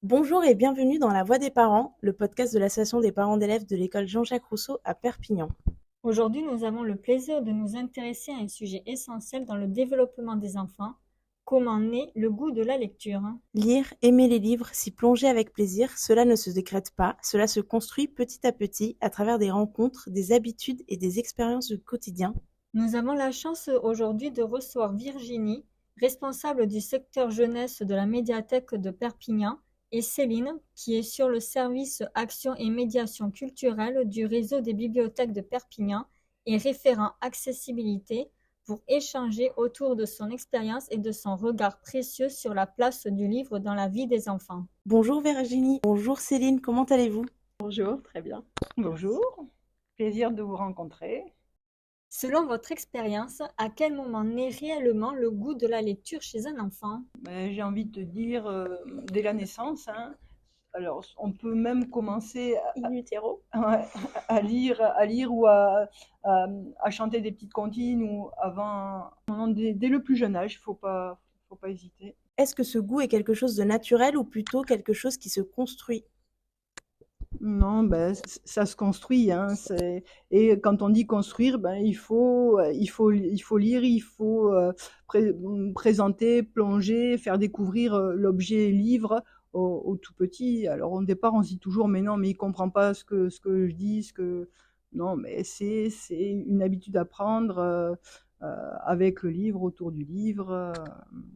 Bonjour et bienvenue dans La Voix des parents, le podcast de l'association des parents d'élèves de l'école Jean-Jacques Rousseau à Perpignan. Aujourd'hui, nous avons le plaisir de nous intéresser à un sujet essentiel dans le développement des enfants: comment naît le goût de la lecture. Lire, aimer les livres, s'y plonger avec plaisir, cela ne se décrète pas, cela se construit petit à petit à travers des rencontres, des habitudes et des expériences du quotidien. Nous avons la chance aujourd'hui de recevoir Virginie, responsable du secteur jeunesse de la médiathèque de Perpignan, et Céline, qui est sur le service action et médiation culturelle du réseau des bibliothèques de Perpignan et référent accessibilité, pour échanger autour de son expérience et de son regard précieux sur la place du livre dans la vie des enfants. Bonjour Virginie, bonjour Céline, comment allez-vous? Bonjour, très bien. Bonjour, plaisir de vous rencontrer. Selon votre expérience, à quel moment naît réellement le goût de la lecture chez un enfant? J'ai envie de te dire dès la naissance. Alors, on peut même commencer In utero. à lire ou à chanter des petites comptines ou avant, dès le plus jeune âge. Faut pas hésiter. Est-ce que ce goût est quelque chose de naturel ou plutôt quelque chose qui se construit? Non, ça se construit, hein. Et quand on dit construire, il faut lire, il faut présenter, plonger, faire découvrir l'objet livre au tout petit. Alors au départ, on se dit toujours, mais non, mais il comprend pas ce que je dis, non, mais c'est une habitude à prendre avec le livre, autour du livre.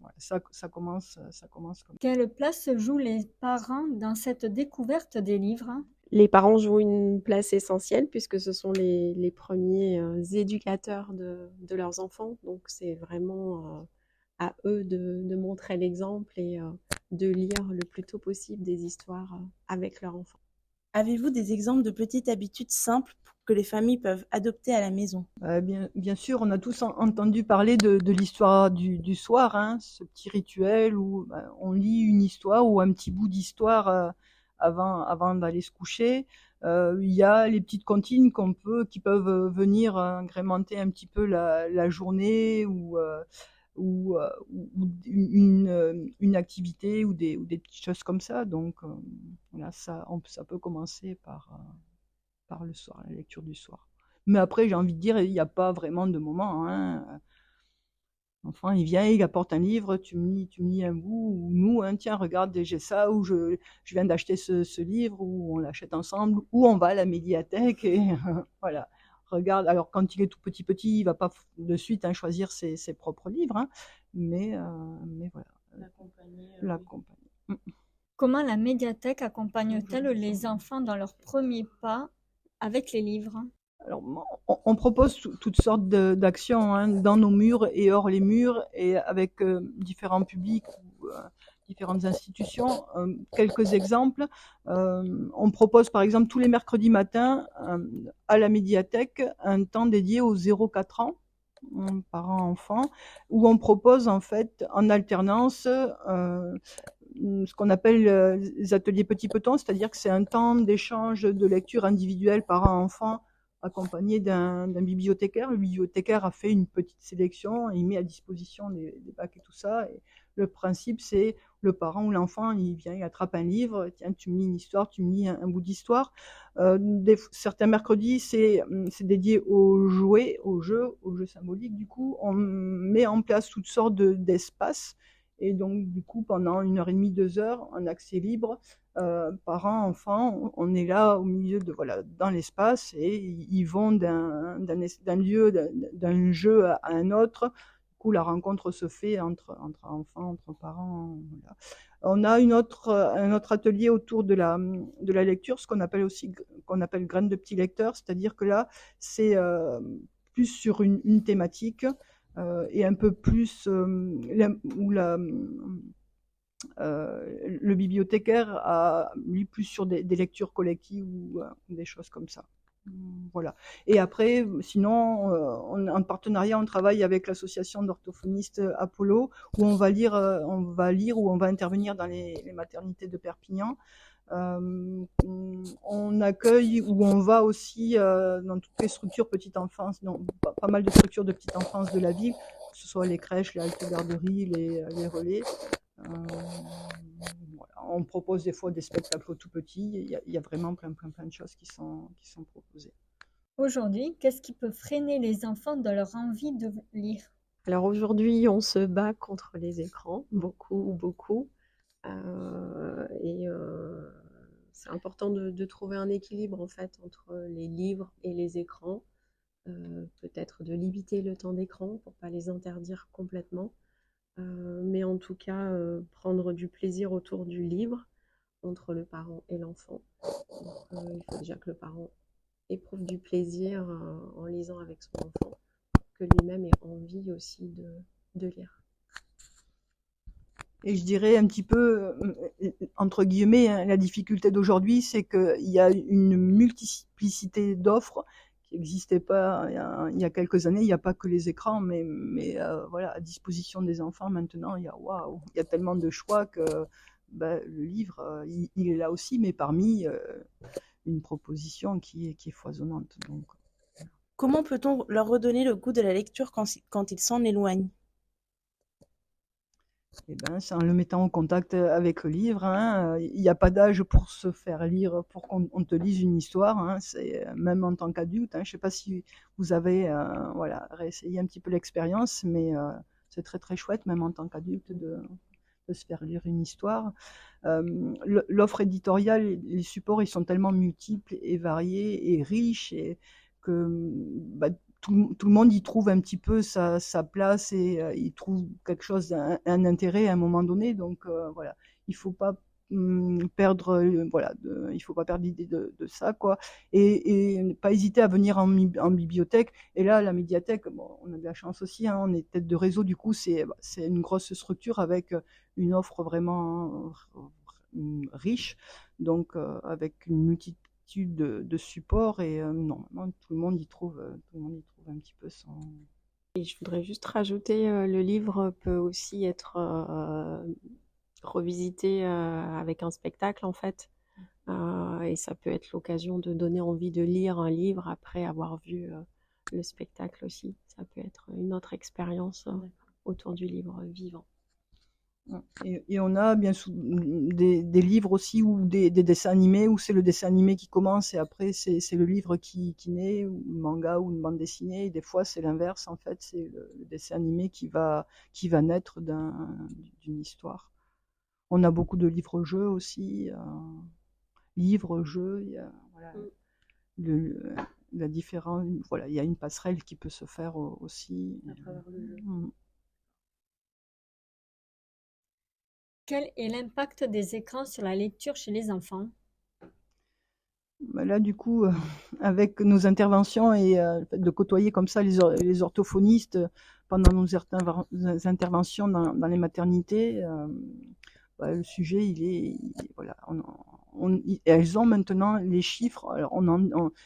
Voilà, ça commence comme. Quelle place jouent les parents dans cette découverte des livres? Les parents jouent une place essentielle puisque ce sont les premiers éducateurs de leurs enfants. Donc c'est vraiment à eux de montrer l'exemple et de lire le plus tôt possible des histoires avec leurs enfants. Avez-vous des exemples de petites habitudes simples que les familles peuvent adopter à la maison? Bien sûr, on a tous entendu parler de l'histoire du soir, hein, ce petit rituel où on lit une histoire ou un petit bout d'histoire avant d'aller se coucher. Il y a les petites comptines qui peuvent venir agrémenter un petit peu la journée ou une activité ou des petites choses comme ça. Donc voilà, ça peut commencer par le soir, la lecture du soir. Mais après, j'ai envie de dire, il n'y a pas vraiment de moment, hein. L'enfant, il vient, il apporte un livre, tu me lis un bout, ou nous, hein, tiens, regarde, j'ai ça, ou je viens d'acheter ce livre, ou on l'achète ensemble, ou on va à la médiathèque, et voilà. Regarde, alors quand il est tout petit, il va pas de suite choisir ses propres livres, hein, mais voilà. L'accompagner. Comment la médiathèque accompagne-t-elle les enfants dans leurs premiers pas avec les livres? Alors, on propose toutes sortes d'actions, hein, dans nos murs et hors les murs, et avec différents publics ou différentes institutions. Quelques exemples. On propose par exemple tous les mercredis matins à la médiathèque un temps dédié aux 0-4 ans, parents-enfants, où on propose en fait en alternance ce qu'on appelle les ateliers petits petons, c'est-à-dire que c'est un temps d'échange de lecture individuelle parents-enfants accompagné d'un bibliothécaire. Le bibliothécaire a fait une petite sélection et il met à disposition des bacs et tout ça. Et le principe, c'est le parent ou l'enfant, il vient, il attrape un livre, tiens, tu me lis une histoire, tu me lis un bout d'histoire. Certains mercredis, c'est dédié aux jouets, aux jeux symboliques. Du coup, on met en place toutes sortes d'espaces. Et donc, du coup, pendant 1h30, 2 heures, en accès libre, parents, enfants, on est là au milieu dans l'espace, et ils vont d'un lieu, d'un jeu à un autre. Du coup, la rencontre se fait entre enfants, entre parents. Voilà. On a un autre atelier autour de la lecture, ce qu'on appelle graines de petits lecteurs, c'est-à-dire que là, c'est plus sur une thématique. Et un peu plus le bibliothécaire a lui plus sur des lectures collectives ou des choses comme ça. Voilà. Et après, sinon, en partenariat, on travaille avec l'association d'orthophonistes Apollo, où on va lire ou on va intervenir dans les maternités de Perpignan. On accueille ou on va aussi dans toutes les structures petite enfance, pas mal de structures de petite enfance de la ville, que ce soit les crèches, les haltes garderies, les relais. Voilà. propose des fois des spectacles tout petits. Il y a vraiment plein de choses qui sont proposées. Aujourd'hui, qu'est-ce qui peut freiner les enfants dans leur envie de lire? Alors aujourd'hui, on se bat contre les écrans, beaucoup. C'est important de trouver un équilibre en fait entre les livres et les écrans. Peut-être de limiter le temps d'écran pour pas les interdire complètement. Mais en tout cas, prendre du plaisir autour du livre entre le parent et l'enfant. Donc, il faut déjà que le parent éprouve du plaisir en lisant avec son enfant, pour que lui-même ait envie aussi de lire. Et je dirais un petit peu, entre guillemets, hein, la difficulté d'aujourd'hui, c'est qu'il y a une multiplicité d'offres qui n'existait pas il y a quelques années. Il n'y a pas que les écrans, mais voilà, à disposition des enfants maintenant, il y a tellement de choix que le livre, il est là aussi, mais parmi une proposition qui est foisonnante. Donc, Comment peut-on leur redonner le goût de la lecture quand ils s'en éloignent? eh ben, c'est en le mettant en contact avec le livre. Hein. Il n'y a pas d'âge pour se faire lire, pour qu'on te lise une histoire. Hein. C'est même en tant qu'adulte. Hein. Je ne sais pas si vous avez réessayé un petit peu l'expérience, mais c'est très très chouette, même en tant qu'adulte, de se faire lire une histoire. L'offre éditoriale, les supports, ils sont tellement multiples et variés et riches et que tout le monde y trouve un petit peu sa place et il trouve quelque chose, un intérêt à un moment donné. Donc voilà, il faut pas perdre il faut pas perdre l'idée de ça quoi et ne pas hésiter à venir en bibliothèque. Et là la médiathèque, bon, on a de la chance aussi, hein, on est tête de réseau, du coup c'est une grosse structure avec une offre vraiment riche, donc avec une multitude de supports et normalement tout le monde y trouve un petit peu son. Et je voudrais juste rajouter, le livre peut aussi être revisité avec un spectacle en fait. Et ça peut être l'occasion de donner envie de lire un livre après avoir vu le spectacle aussi. Ça peut être une autre expérience autour du livre vivant. Et on a bien des livres aussi ou des dessins animés où c'est le dessin animé qui commence et après c'est le livre qui naît, ou le manga ou une bande dessinée. Et des fois c'est l'inverse en fait, c'est le dessin animé qui va naître d'une histoire. On a beaucoup de livres-jeux aussi, livres-jeux, il y a, voilà, la différence, voilà, il y a une passerelle qui peut se faire aussi. À travers le jeu. Quel est l'impact des écrans sur la lecture chez les enfants? Là, du coup, avec nos interventions et le fait de côtoyer comme ça les orthophonistes pendant nos interventions dans les maternités, le sujet, voilà, elles ont maintenant les chiffres. Alors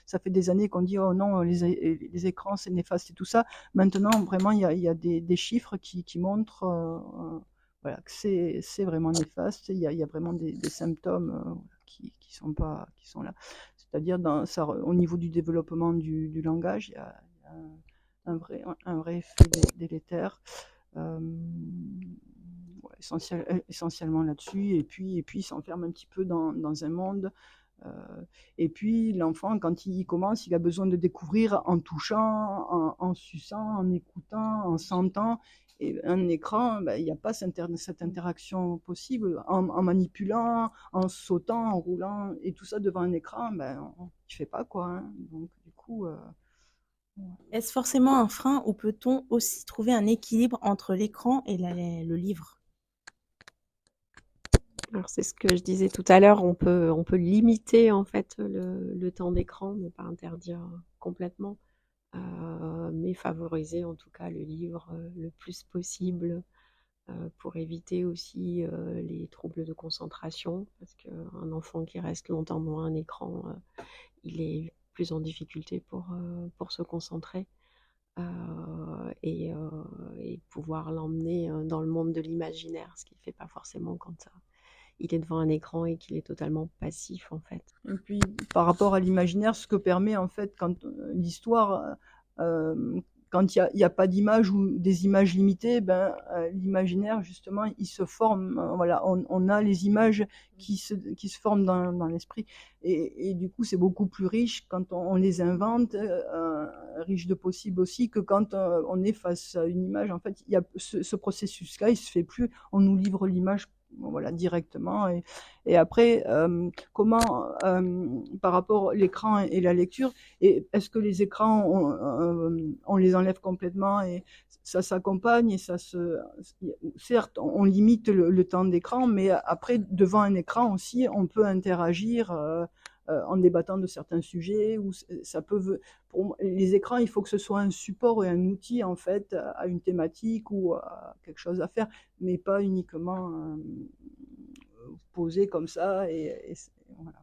ça fait des années qu'on dit oh non, les écrans c'est néfaste et tout ça. Maintenant, vraiment, il y a des chiffres qui montrent voilà, que c'est vraiment néfaste. Il y a vraiment des symptômes qui sont là. C'est-à-dire au niveau du développement du langage, il y a un vrai effet délétère. Essentiellement là-dessus, et puis il s'enferme un petit peu dans un monde. Et puis l'enfant, quand il commence, il a besoin de découvrir en touchant, en suçant, en écoutant, en sentant. Et un écran, il n'y a pas cette interaction possible. En manipulant, en sautant, en roulant, et tout ça devant un écran, tu ne fais pas quoi. Hein. Donc du coup. Est-ce forcément un frein ou peut-on aussi trouver un équilibre entre l'écran et le livre? Alors c'est ce que je disais tout à l'heure, on peut limiter en fait le temps d'écran, ne pas interdire complètement, mais favoriser en tout cas le livre le plus possible pour éviter aussi les troubles de concentration, parce qu'un enfant qui reste longtemps devant un écran, il est plus en difficulté pour se concentrer. Et pouvoir l'emmener dans le monde de l'imaginaire, ce qu'il ne fait pas forcément quand il est devant un écran et qu'il est totalement passif en fait. Et puis par rapport à l'imaginaire, ce que permet en fait quand l'histoire, quand il y a pas d'images ou des images limitées, l'imaginaire justement, il se forme. Voilà, on a les images qui se forment dans l'esprit, et du coup, c'est beaucoup plus riche quand on les invente, riche de possibles aussi, que quand on est face à une image. En fait, il y a ce processus-là, il se fait plus. On nous livre l'image, voilà, directement, et après, comment, par rapport à l'écran et la lecture, et est-ce que les écrans, on les enlève complètement et ça s'accompagne, et certes, on limite le temps d'écran, mais après, devant un écran aussi, on peut interagir en débattant de certains sujets, ou ça peut, les écrans, il faut que ce soit un support et un outil, en fait, à une thématique ou à quelque chose à faire, mais pas uniquement posé comme ça, voilà.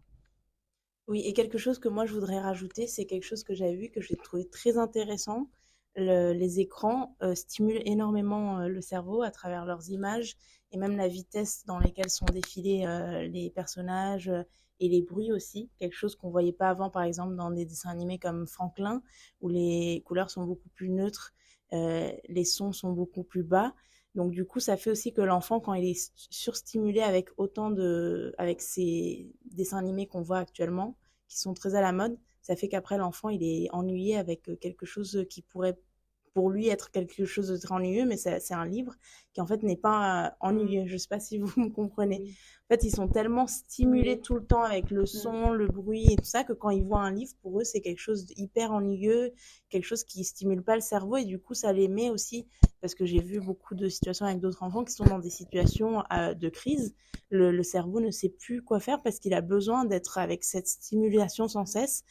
Oui, et quelque chose que moi je voudrais rajouter, c'est quelque chose que j'avais vu, que j'ai trouvé très intéressant. Les écrans stimulent énormément le cerveau à travers leurs images et même la vitesse dans laquelle sont défilés les personnages et les bruits aussi. Quelque chose qu'on voyait pas avant, par exemple, dans des dessins animés comme Franklin, où les couleurs sont beaucoup plus neutres, les sons sont beaucoup plus bas. Donc du coup, ça fait aussi que l'enfant, quand il est surstimulé avec avec ces dessins animés qu'on voit actuellement, qui sont très à la mode, ça fait qu'après l'enfant, il est ennuyé avec quelque chose qui pourrait pour lui être quelque chose de très ennuyeux, mais c'est un livre qui en fait n'est pas ennuyeux. Je sais pas si vous me comprenez. Oui. En fait, ils sont tellement stimulés Oui. tout le temps avec le son, le bruit et tout ça, que quand ils voient un livre, pour eux, c'est quelque chose d'hyper ennuyeux, quelque chose qui stimule pas le cerveau, et du coup, ça les met aussi, parce que j'ai vu beaucoup de situations avec d'autres enfants qui sont dans des situations de crise. Le cerveau ne sait plus quoi faire parce qu'il a besoin d'être avec cette stimulation sans cesse,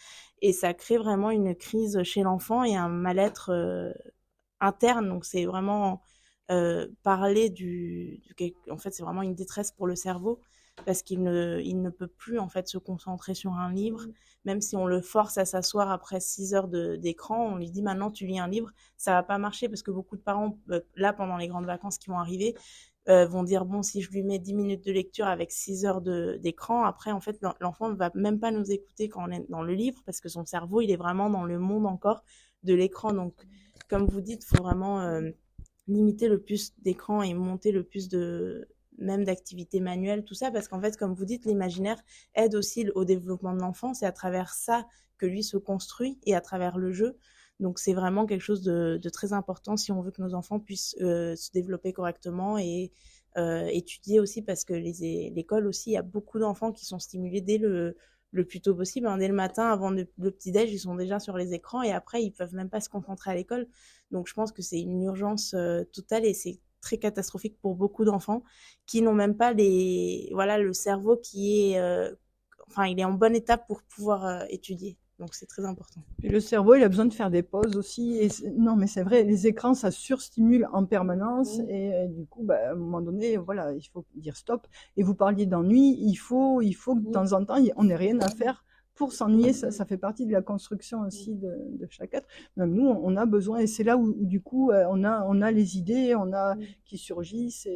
et ça crée vraiment une crise chez l'enfant et un mal-être interne. Donc c'est vraiment parler en fait, c'est vraiment une détresse pour le cerveau, parce il ne peut plus en fait se concentrer sur un livre, même si on le force à s'asseoir après 6 heures d'écran, on lui dit maintenant tu lis un livre, ça va pas marcher, parce que beaucoup de parents, là pendant les grandes vacances qui vont arriver, vont dire bon, si je lui mets 10 minutes de lecture avec 6 heures d'écran, après en fait l'enfant ne va même pas nous écouter quand on est dans le livre, parce que son cerveau il est vraiment dans le monde encore de l'écran. Donc comme vous dites, il faut vraiment limiter le plus d'écran et monter le plus de même d'activités manuelles, tout ça, parce qu'en fait, comme vous dites, l'imaginaire aide aussi au développement de l'enfant. C'est à travers ça que lui se construit, et à travers le jeu. Donc c'est vraiment quelque chose de très important si on veut que nos enfants puissent se développer correctement et étudier aussi, parce que l'école aussi, il y a beaucoup d'enfants qui sont stimulés dès le plus tôt possible, hein. Dès le matin, avant le petit-déj, ils sont déjà sur les écrans, et après, ils peuvent même pas se concentrer à l'école. Donc je pense que c'est une urgence totale, et c'est très catastrophique pour beaucoup d'enfants qui n'ont même pas voilà, le cerveau qui est, enfin, il est en bonne état pour pouvoir étudier. Donc c'est très important. Et le cerveau, il a besoin de faire des pauses aussi. Non, mais c'est vrai, les écrans, ça surstimule en permanence. Et du coup, à un moment donné, voilà, il faut dire stop. Et vous parliez d'ennui, il faut que de temps en temps, on n'ait rien à faire pour s'ennuyer. Ça fait partie de la construction aussi de chaque être. Même nous, on a besoin, et c'est là où du coup, on a les idées, qui surgissent.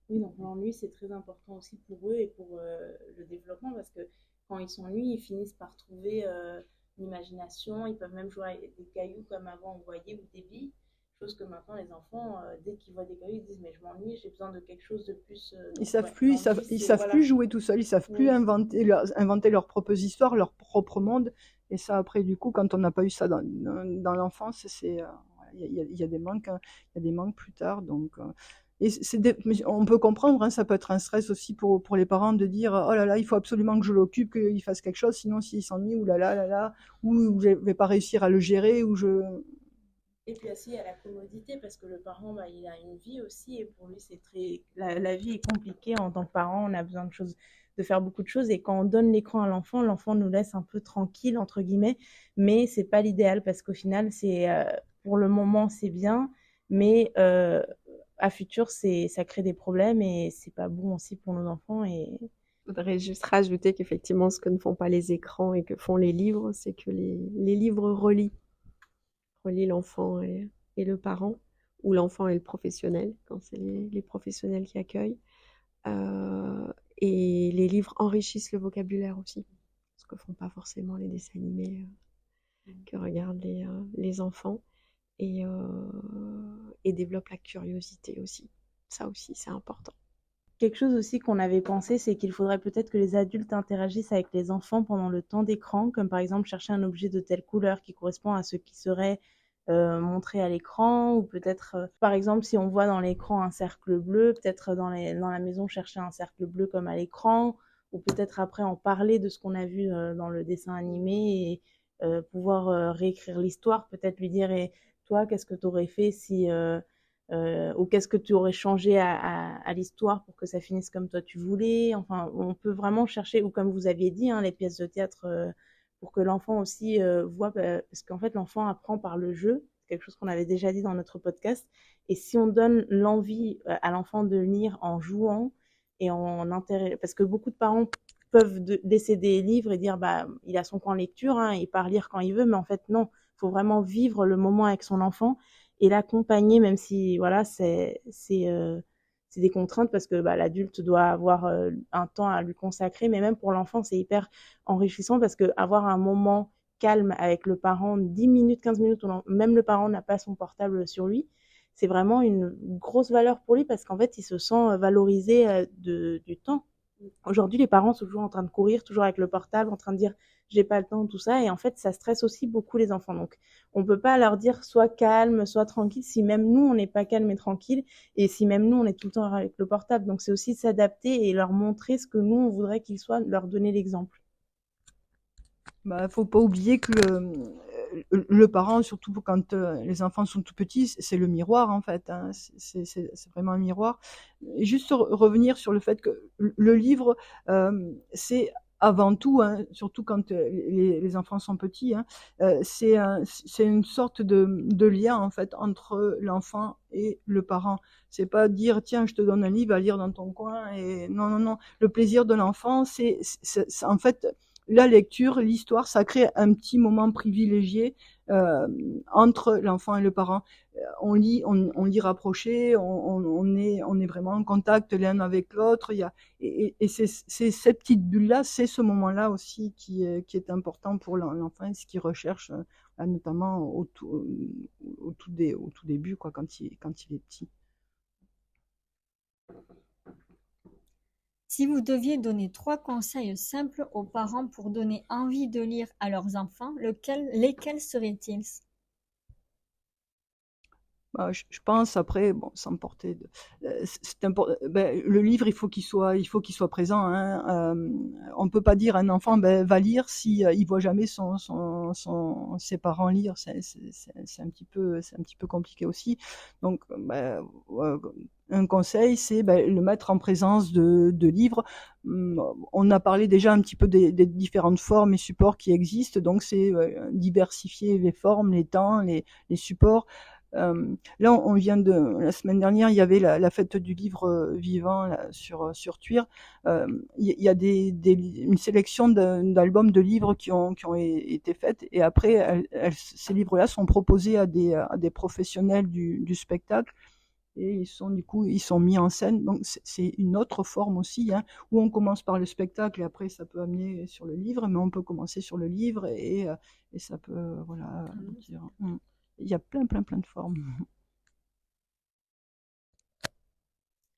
Oui, donc l'ennui, c'est très important aussi pour eux et pour le développement, parce que quand ils s'ennuient, ils finissent par trouver l'imagination. Ils peuvent même jouer avec des cailloux comme avant on voyait, ou des billes. Chose que maintenant, les enfants, dès qu'ils voient des cailloux, ils disent mais je m'ennuie, j'ai besoin de quelque chose de plus. Ils savent plus, ils savent plus jouer tout seuls, ils savent plus inventer leurs propres histoires, leur propre monde. Et ça, après, du coup, quand on n'a pas eu ça dans l'enfance, il y a des manques plus tard. Donc, et on peut comprendre, hein, ça peut être un stress aussi pour les parents de dire oh là là, il faut absolument que je l'occupe, qu'il fasse quelque chose, sinon s'il s'ennuie, ou ou je vais pas réussir à le gérer, Et puis aussi, il y a la commodité, parce que le parent, il a une vie aussi, et pour lui, c'est très. La vie est compliquée en tant que parent, on a besoin de faire beaucoup de choses, et quand on donne l'écran à l'enfant, l'enfant nous laisse un peu tranquille, entre guillemets, mais c'est pas l'idéal, parce qu'au final, pour le moment, c'est bien, mais à futur, ça crée des problèmes, et c'est pas bon aussi pour nos enfants. Je voudrais juste rajouter qu'effectivement, ce que ne font pas les écrans et que font les livres, c'est que les livres relient l'enfant et le parent, ou l'enfant et le professionnel, quand c'est les professionnels qui accueillent. Et les livres enrichissent le vocabulaire aussi, ce que font pas forcément les dessins animés. que regardent les enfants et, et développent la curiosité aussi. Ça aussi, c'est important. Quelque chose aussi qu'on avait pensé, c'est qu'il faudrait peut-être que les adultes interagissent avec les enfants pendant le temps d'écran, comme par exemple chercher un objet de telle couleur qui correspond à ce qui serait montré à l'écran, ou peut-être, par exemple, si on voit dans l'écran un cercle bleu, peut-être dans la maison chercher un cercle bleu comme à l'écran, ou peut-être après en parler de ce qu'on a vu dans le dessin animé et pouvoir réécrire l'histoire, peut-être lui dire, et toi, qu'est-ce que tu aurais fait si... ou qu'est-ce que tu aurais changé à l'histoire pour que ça finisse comme toi tu voulais. Enfin, on peut vraiment chercher, ou comme vous aviez dit, hein, les pièces de théâtre pour que l'enfant aussi voit, parce qu'en fait, l'enfant apprend par le jeu, c'est quelque chose qu'on avait déjà dit dans notre podcast. Et si on donne l'envie à l'enfant de lire en jouant et en intérêt, parce que beaucoup de parents peuvent laisser des livres et dire, bah, il a son coin lecture, hein, il part lire quand il veut, mais en fait, non, il faut vraiment vivre le moment avec son enfant et l'accompagner, même si voilà, c'est des contraintes parce que bah, l'adulte doit avoir un temps à lui consacrer, mais même pour l'enfant, c'est hyper enrichissant parce que avoir un moment calme avec le parent, 10 minutes, 15 minutes, où même le parent n'a pas son portable sur lui, c'est vraiment une grosse valeur pour lui parce qu'en fait, il se sent valorisé du temps. Aujourd'hui, les parents sont toujours en train de courir, toujours avec le portable, en train de dire j'ai pas le temps, tout ça. Et en fait, ça stresse aussi beaucoup les enfants. Donc, on peut pas leur dire sois calme, sois tranquille, si même nous, on n'est pas calme et tranquille, et si même nous, on est tout le temps avec le portable. Donc, c'est aussi s'adapter et leur montrer ce que nous, on voudrait qu'ils soient, leur donner l'exemple. Bah, faut pas oublier que le parent, surtout quand les enfants sont tout petits, c'est le miroir en fait. Hein. C'est vraiment un miroir. Et juste revenir sur le fait que le livre, c'est avant tout, hein, surtout quand les enfants sont petits, hein, c'est une sorte de lien en fait entre l'enfant et le parent. C'est pas dire tiens je te donne un livre à lire dans ton coin et non non non. Le plaisir de l'enfant, c'est en fait la lecture, l'histoire, ça crée un petit moment privilégié entre l'enfant et le parent. On lit rapproché, on est vraiment en contact l'un avec l'autre. Et c'est cette petite bulle-là, c'est ce moment-là aussi qui est important pour l'enfant, ce qu'il recherche, notamment au tout début, quoi, quand il est petit. Si vous deviez donner 3 conseils simples aux parents pour donner envie de lire à leurs enfants, lesquels seraient-ils? Bah, je pense après, bon, sans porter de, le livre, il faut qu'il soit présent. Hein. On peut pas dire à un enfant, va lire si il voit jamais ses parents lire. C'est un petit peu compliqué aussi. Donc, un conseil, c'est le mettre en présence de livres. On a parlé déjà un petit peu des différentes formes et supports qui existent. Donc, c'est diversifier les formes, les temps, les supports. Là, on vient la semaine dernière, il y avait la fête du livre vivant là, sur Tuire. Il y a une sélection d'albums de livres qui ont été faites, et après, ces livres-là sont proposés à des professionnels du spectacle, et ils sont mis en scène. Donc c'est une autre forme aussi, hein, où on commence par le spectacle et après ça peut amener sur le livre, mais on peut commencer sur le livre et ça peut voilà dire. Il y a plein de formes.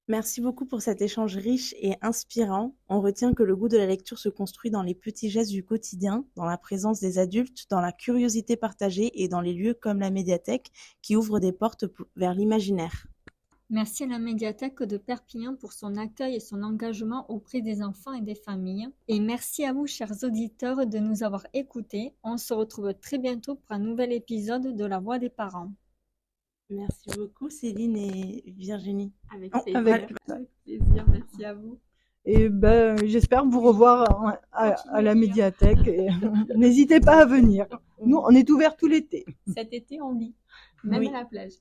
Merci beaucoup pour cet échange riche et inspirant. On retient que le goût de la lecture se construit dans les petits gestes du quotidien, dans la présence des adultes, dans la curiosité partagée et dans les lieux comme la médiathèque qui ouvrent des portes vers l'imaginaire. Merci à la médiathèque de Perpignan pour son accueil et son engagement auprès des enfants et des familles. Et merci à vous, chers auditeurs, de nous avoir écoutés. On se retrouve très bientôt pour un nouvel épisode de La Voix des parents. Merci beaucoup, Céline et Virginie. Avec plaisir, merci à vous. Et j'espère vous revoir à la médiathèque. N'hésitez pas à venir. Nous, on est ouverts tout l'été. Cet été, on lit, même à la plage.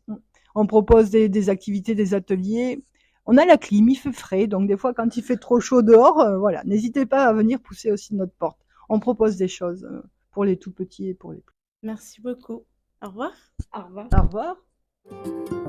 On propose des activités, des ateliers. On a la clim, il fait frais, donc des fois quand il fait trop chaud dehors, voilà, n'hésitez pas à venir pousser aussi notre porte. On propose des choses pour les tout petits et pour les plus. Merci beaucoup. Au revoir. Au revoir. Au revoir.